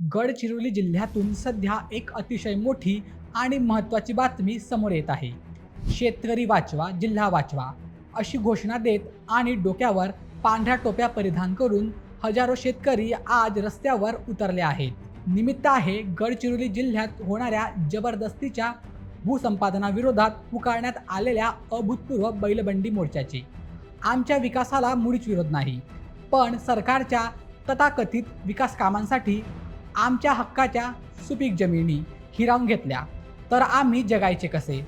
गडचिरोली जिल्ह्यातून सध्या एक अतिशय मोठी आणि महत्त्वाची बातमी समोर येत आहे. शेतकरी वाचवा, जिल्हा वाचवा अशी घोषणा देत आणि डोक्यावर पांढऱ्या टोप्या परिधान करून हजारो शेतकरी आज रस्त्यावर उतरले आहेत. निमित्त आहे गडचिरोली जिल्ह्यात होणाऱ्या जबरदस्तीच्या भूसंपादनाविरोधात पुकारण्यात आलेल्या अभूतपूर्व बैलबंडी मोर्चाचे. आमच्या विकासाला मुळीच विरोध नाही, पण सरकारच्या तथाकथित विकास कामांसाठी आमच्या हक्काच्या सुपीक जमिनी हिरावून घेतल्या तर आम्ही जगायचे कसे?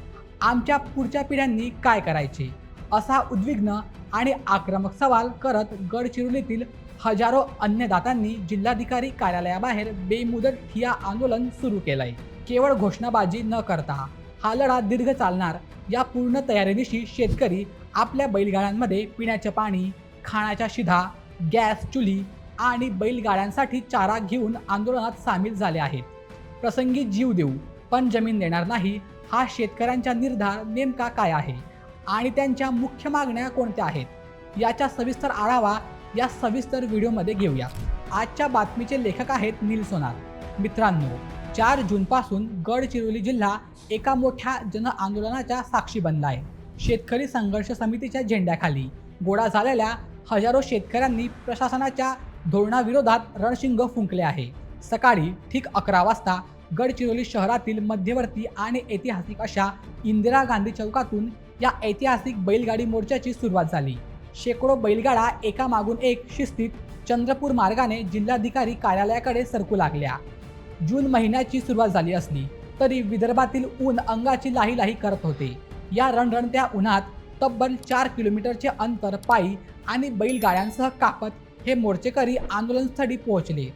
आमच्या पुढच्या पिढ्यांनी काय करायचे? असा उद्विग्न आणि आक्रमक सवाल करत गडचिरोलीतील हजारो अन्नदात्यांनी जिल्हाधिकारी कार्यालयाबाहेर बेमुदत ठिय्या आंदोलन सुरू केलंय. केवळ घोषणाबाजी न करता हा लढा दीर्घ चालणार या पूर्ण तयारीनिशी शेतकरी आपल्या बैलगाड्यांमध्ये पिण्याचे पाणी, खाण्याच्या शिधा, गॅस चुली आणि बैलगाड्यांसाठी चारा घेऊन आंदोलनात सामील झाले आहेत. प्रसंगी जीव देऊ पण जमीन देणार नाही हा शेतकऱ्यांचा निर्धार नेमका काय आहे आणि त्यांच्या मुख्य मागण्या कोणत्या आहेत, याचा सविस्तर आढावा या सविस्तर व्हिडिओमध्ये घेऊया. आजच्या बातमीचे लेखक आहेत नील सोनार. मित्रांनो, 4 जूनपासून गडचिरोली जिल्हा एका मोठ्या जन आंदोलनाच्या साक्षी बनला आहे. शेतकरी संघर्ष समितीच्या झेंड्याखाली गोळा झालेल्या हजारो शेतकऱ्यांनी प्रशासनाच्या धोरणाविरोधात रणशिंग फुंकले आहे. सकाळी ठीक 11 वाजता गडचिरोली शहरातील मध्यवर्ती आणि ऐतिहासिक अशा इंदिरा गांधी चौकातून या ऐतिहासिक बैलगाडी मोर्चाची सुरुवात झाली. शेकडो बैलगाडा एकामागून एक शिस्तीत चंद्रपूर मार्गाने जिल्हाधिकारी कार्यालयाकडे सरकू लागल्या. जून महिन्याची सुरुवात झाली असली तरी विदर्भातील ऊन अंगाची लाही लाही करत होते. या रणरणत्या उन्हात तब्बल 4 किलोमीटरचे अंतर पायी आणि बैलगाड्यांसह कापत हे मोर्चेकरी आंदोलनस्थळी पोहोचले.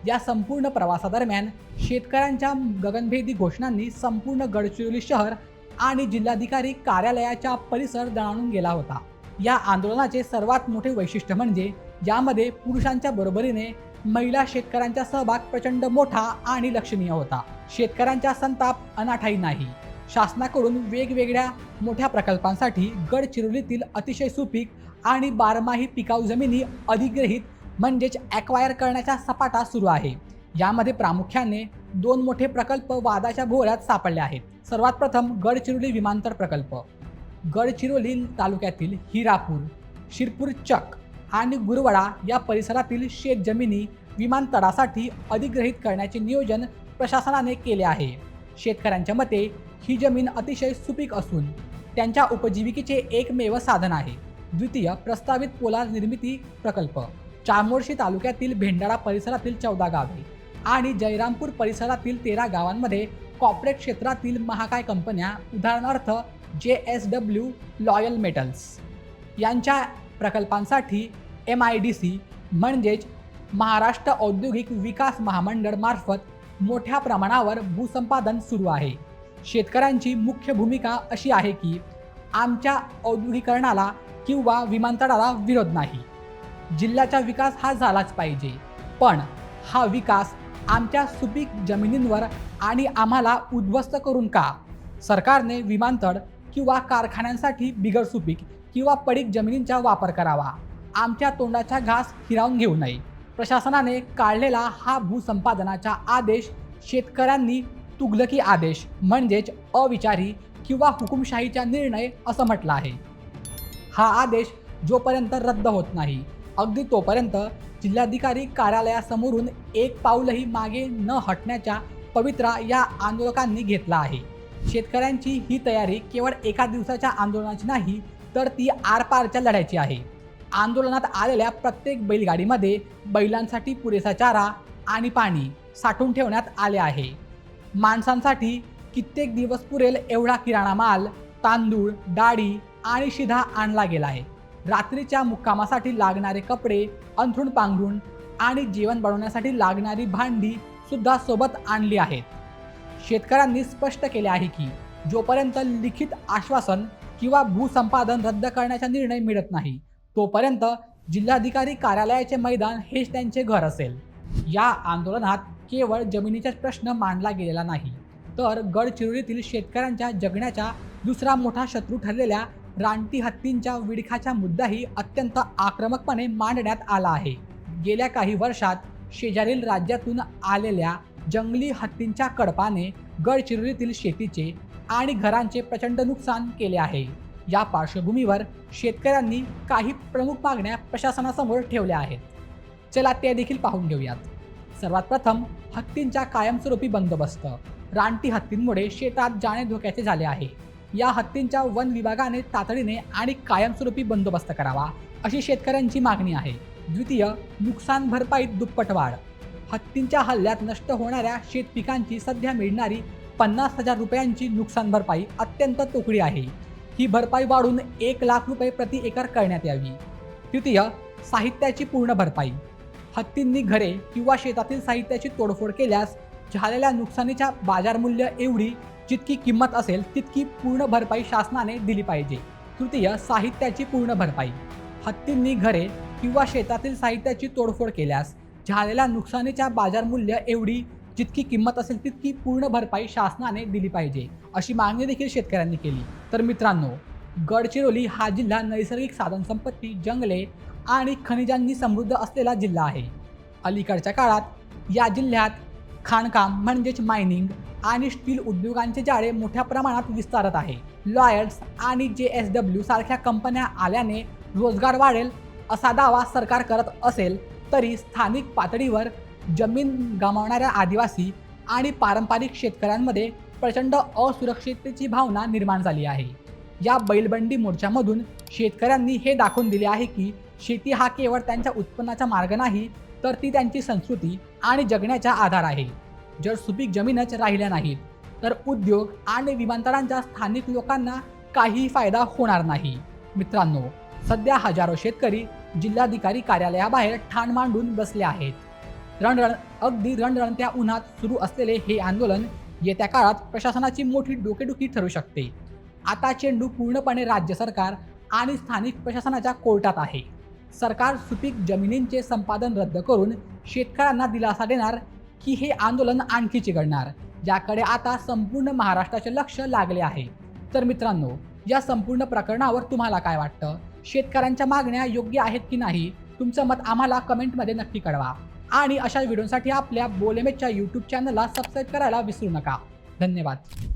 या संपूर्ण प्रवासादरम्यान शेतकऱ्यांच्या गगनभेदी घोषणांनी संपूर्ण गडचिरोली शहर आणि जिल्हाधिकारी कार्यालयाचा परिसर दणाणून गेला होता. या आंदोलनाचे सर्वात मोठे वैशिष्ट्य म्हणजे यामध्ये पुरुषांच्या बरोबरीने महिला शेतकऱ्यांचा सहभाग प्रचंड मोठा आणि लक्षणीय होता. शेतकऱ्यांचा संताप अनाठायी नाही. शासनाकडून वेगवेगळ्या मोठ्या प्रकल्पांसाठी गडचिरोलीतील अतिशय सुपीक आणि बारमाही पिकाऊ जमिनी अधिग्रहित म्हणजेच ॲक्वायर करण्याचा सपाटा सुरू आहे. यामध्ये प्रामुख्याने 2 मोठे प्रकल्प वादाच्या भोवऱ्यात सापडले आहेत. सर्वात प्रथम गडचिरोली विमानतळ प्रकल्प. गडचिरोली तालुक्यातील हिरापूर, शिरपूर चक आणि गुरवडा या परिसरातील शेतजमिनी विमानतळासाठी अधिग्रहित करण्याचे नियोजन प्रशासनाने केले आहे. शेतकऱ्यांच्या मते ही जमीन अतिशय सुपीक असून त्यांच्या उपजीविकेचे एकमेव साधन आहे. द्वितीय, प्रस्तावित पोलाद निर्मिती प्रकल्प. चामोर्शी तालुक्यातील भेंडाळा परिसरातील 14 गावे आणि जयरामपूर परिसरातील 13 गावांमध्ये कॉर्पोरेट क्षेत्रातील महाकाय कंपन्या, उदाहरणार्थ JSW लॉयल मेटल्स यांच्या प्रकल्पांसाठी MIDC म्हणजेच महाराष्ट्र औद्योगिक विकास महामंडळ मार्फत मोठ्या प्रमाणावर भूसंपादन सुरू आहे. शेतकऱ्यांची मुख्य भूमिका अशी आहे की आमच्या औद्योगिकरणाला किंवा विमानतळाला विरोध नाही. जिल्ह्याचा विकास हा झालाच पाहिजे, पण हा विकास आमच्या सुपीक जमिनींवर आणि आम्हाला उद्ध्वस्त करून का? सरकारने विमानतळ किंवा कारखान्यांसाठी बिगर सुपीक किंवा पडीक जमिनींचा वापर करावा. आमच्या तोंडाचा घास हिरावून घेऊ नये. प्रशासनाने काढलेला हा भूसंपादनाचा आदेश शेतकऱ्यांनी तुगलकी आदेश म्हणजेच अविचारी किंवा हुकुमशाहीचा निर्णय असं म्हटलं आहे. हा आदेश जोपर्यंत रद्द होत नाही, अगदी तोपर्यंत जिल्हाधिकारी कार्यालयासमोरून एक पाऊलही मागे न हटण्याचा पवित्रा या आंदोलकांनी घेतला आहे. शेतकऱ्यांची ही तयारी केवळ एका दिवसाच्या आंदोलनाची नाही, तर ती आरपारच्या लढ्याची आहे. आंदोलनात आलेल्या प्रत्येक बैलगाडीमध्ये बैलांसाठी पुरेसा चारा आणि पाणी साठवून ठेवण्यात आले आहे. माणसांसाठी कित्येक दिवस पुरेल एवढा किराणा माल, तांदूळ, डाळी आणि शिधा आणला गेला आहे. रात्रीच्या मुक्कामासाठी लागणारे कपडे, अंथरूण पांघरूण आणि जेवण बनवण्यासाठी लागणारी भांडी सुद्धा सोबत आणली आहेत. शेतकऱ्यांनी स्पष्ट केले आहे की जोपर्यंत लिखित आश्वासन किंवा भूसंपादन रद्द करण्याचा निर्णय मिळत नाही, तोपर्यंत जिल्हाधिकारी कार्यालयाचे मैदान हेच त्यांचे घर असेल. या आंदोलनात केवळ जमिनीचाच प्रश्न मांडला गेलेला नाही, तर गडचिरोलीतील शेतकऱ्यांच्या जगण्याचा दुसरा मोठा शत्रू ठरलेल्या रानटी हत्तींच्या विळखाचा मुद्दाही अत्यंत आक्रमकपणे मांडण्यात आला आहे. गेल्या काही वर्षात शेजारील राज्यातून आलेल्या जंगली हत्तींच्या कळपाने गडचिरोलीतील शेतीचे आणि घरांचे प्रचंड नुकसान केले आहे। या पार्श्वभूमीवर शेतकऱ्यांनी काही प्रमुख मागण्या प्रशासनासमोर ठेवल्या आहेत। चला ते देखील पाहून घेऊयात। सर्वात प्रथम, हत्तींचा कायमस्वरूपी बंदोबस्त। रानटी हत्तींमुळे शेतात जाणे धोक्याचे झाले आहे। या हत्तींच्या वन विभागाने तातडीने आणि कायमस्वरूपी बंदोबस्त करावा, अशी शेतकऱ्यांची मागणी आहे। द्वितीय, नुकसान भरपाईत दुप्पट वाढ। हत्तींच्या हल्ल्यात नष्ट होणाऱ्या शेतपिकांची सध्या मिळणारी 50,000 रुपयांची नुकसान भरपाई अत्यंत तोकडी आहे। ही भरपाई वाढून 1,00,000 रुपये प्रति एकर करण्यात यावी। तृतीय, साहित्याची पूर्ण भरपाई। हत्तींनी घरे किंवा शेतातील साहित्याची तोडफोड केल्यास झालेल्या नुकसानीच्या बाजारमूल्य एवढी जितकी किंमत असेल तितकी पूर्ण भरपाई शासनाने दिली पाहिजे। तृतीय, साहित्याची पूर्ण भरपाई। हत्तींनी घरे किंवा शेतातील साहित्याची तोडफोड केल्यास झालेल्या नुकसानीच्या बाजारमूल्य एवढी जितकी किंमत असेल तितकी पूर्ण भरपाई शासनाने दिली पाहिजे, अशी मागणी देखील शेतकऱ्यांनी केली। तर मित्रांनो, गडचिरोली हा जिल्हा नैसर्गिक साधनसंपत्ती, जंगले आणि खनिजांनी समृद्ध असलेला जिल्हा आहे। अलीकडच्या काळात या जिल्ह्यात खाणकाम म्हणजेच मायनिंग आणि स्टील उद्योगांचे जाळे मोठ्या प्रमाणात विस्तारत आहे। लॉयड्स आणि JSW सारख्या कंपन्या आल्याने रोजगार वाढेल असा दावा सरकार करत असेल तरी स्थानिक पातळीवर जमीन गमावणाऱ्या आदिवासी आणि पारंपरिक शेतकऱ्यांमध्ये प्रचंड असुरक्षिततेची भावना निर्माण झाली आहे। या बैलबंडी मोर्चामधून शेतकऱ्यांनी हे दाखवून दिले आहे की शेती हा केवळ त्यांच्या उत्पन्नाचा मार्ग नाही, तर ती त्यांची संस्कृती आणि जगण्याचा आधार आहे। जर सुपीक जमीनच राहिल्या नाहीत तर उद्योग आणि विमानतळांच्या स्थानिक लोकांना काहीही फायदा होणार नाही। मित्रांनो, सध्या हजारो शेतकरी जिल्हाधिकारी कार्यालयाबाहेर ठाण मांडून बसले आहेत। अगदी रणरणत्या उन्हात सुरू असलेले हे आंदोलन येत्या काळात प्रशासनाची मोठी डोकेदुखी ठरू शकते। आता चेंडू पूर्णपणे राज्य सरकार आणि स्थानिक प्रशासनाच्या कोर्टात आहे। सरकार सुपीक जमिनींचे संपादन रद्द करून शेतकऱ्यांना दिलासा देणार की हे आंदोलन आणखी चिघळणार, ज्याकडे आता संपूर्ण महाराष्ट्राचे लक्ष लागले आहे। तर मित्रांनो, या संपूर्ण प्रकरणावर तुम्हाला काय वाटतं? शेतकऱ्यांच्या मागण्या योग्य आहेत की नाही? तुमचं मत आम्हाला कमेंटमध्ये नक्की कळवा आणि अशा व्हिडिओसाठी आपल्या बोलेमेच्या YouTube चॅनलला सबस्क्राईब करायला विसरू नका। धन्यवाद।